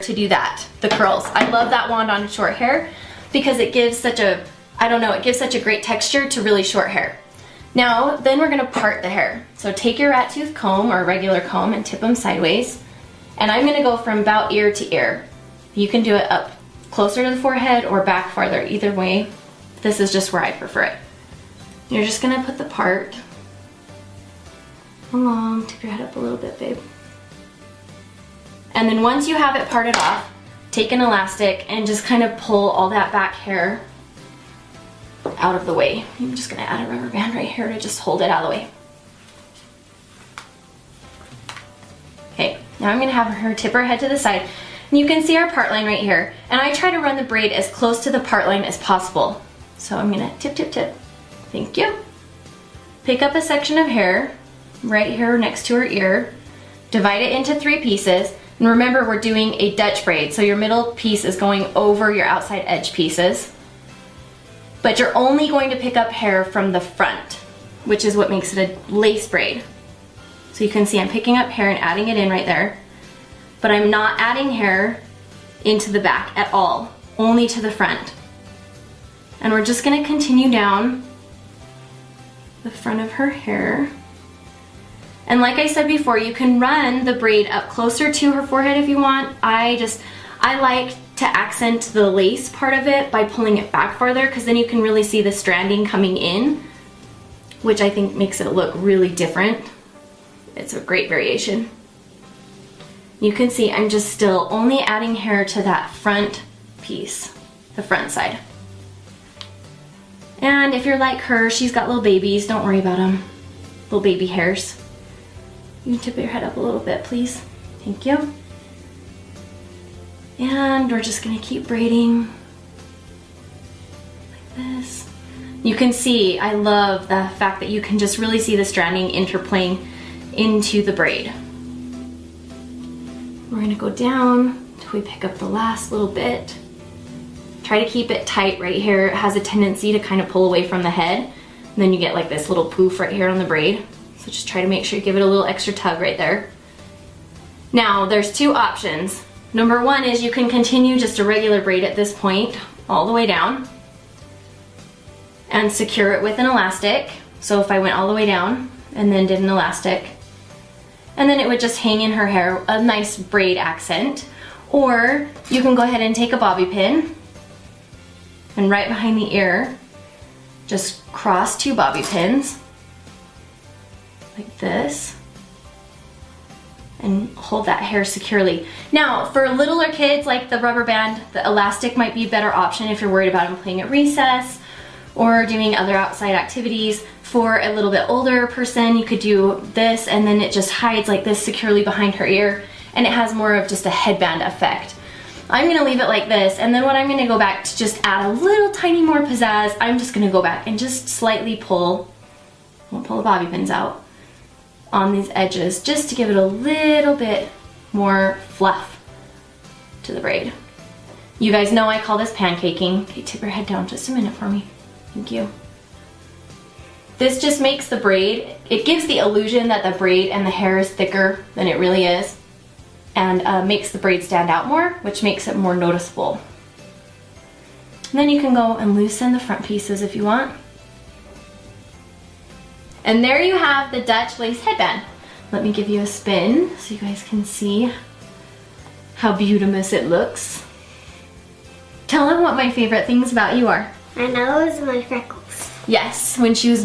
to do that, the curls. I love that wand on short hair because it gives such a, I don't know, it gives such a great texture to really short hair. Now, then we're gonna part the hair. So take your rat tooth comb or regular comb and tip them sideways. And I'm gonna go from about ear to ear. You can do it up closer to the forehead or back farther, either way. This is just where I prefer it. You're just gonna put the part along, tip your head up a little bit, babe. And then once you have it parted off, take an elastic and just kind of pull all that back hair out of the way. I'm just gonna add a rubber band right here to just hold it out of the way. Okay, now I'm gonna have her tip her head to the side. And you can see our part line right here. And I try to run the braid as close to the part line as possible. So I'm gonna tip, tip, tip. Thank you. Pick up a section of hair right here next to her ear. Divide it into 3 pieces. And remember, we're doing a Dutch braid. So your middle piece is going over your outside edge pieces. But you're only going to pick up hair from the front, which is what makes it a lace braid. So you can see I'm picking up hair and adding it in right there, but I'm not adding hair into the back at all, only to the front. And we're just gonna continue down the front of her hair. And like I said before, you can run the braid up closer to her forehead if you want. I like to accent the lace part of it by pulling it back farther, because then you can really see the stranding coming in, which I think makes it look really different. It's a great variation. You can see I'm just still only adding hair to that front piece, the front side. And if you're like her, she's got little babies, don't worry about them. Little baby hairs. You can tip your head up a little bit, please. Thank you. And we're just gonna keep braiding like this. You can see, I love the fact that you can just really see the stranding interplaying into the braid. We're gonna go down until we pick up the last little bit. Try to keep it tight right here. It has a tendency to kind of pull away from the head. And then you get like this little poof right here on the braid. So just try to make sure you give it a little extra tug right there. Now, there's 2 options. Number 1 is you can continue just a regular braid at this point, all the way down, and secure it with an elastic. So if I went all the way down and then did an elastic, and then it would just hang in her hair, a nice braid accent. Or you can go ahead and take a bobby pin and right behind the ear, just cross 2 bobby pins like this and hold that hair securely. Now, for littler kids, like the rubber band, the elastic might be a better option if you're worried about them playing at recess or doing other outside activities. For a little bit older person, you could do this and then it just hides like this securely behind her ear and it has more of just a headband effect. I'm gonna leave it like this, and then when I'm gonna go back to just add a little tiny more pizzazz, I'm just gonna go back and just slightly pull, won't pull the bobby pins out, on these edges, just to give it a little bit more fluff to the braid. You guys know I call this pancaking. Okay, tip your head down just a minute for me. Thank you. This just makes the braid, it gives the illusion that the braid and the hair is thicker than it really is, and makes the braid stand out more, which makes it more noticeable. And then you can go and loosen the front pieces if you want. And there you have the Dutch lace headband. Let me give you a spin so you guys can see how beautiful it looks. Tell them what my favorite things about you are. My nose and my freckles. Yes, when she was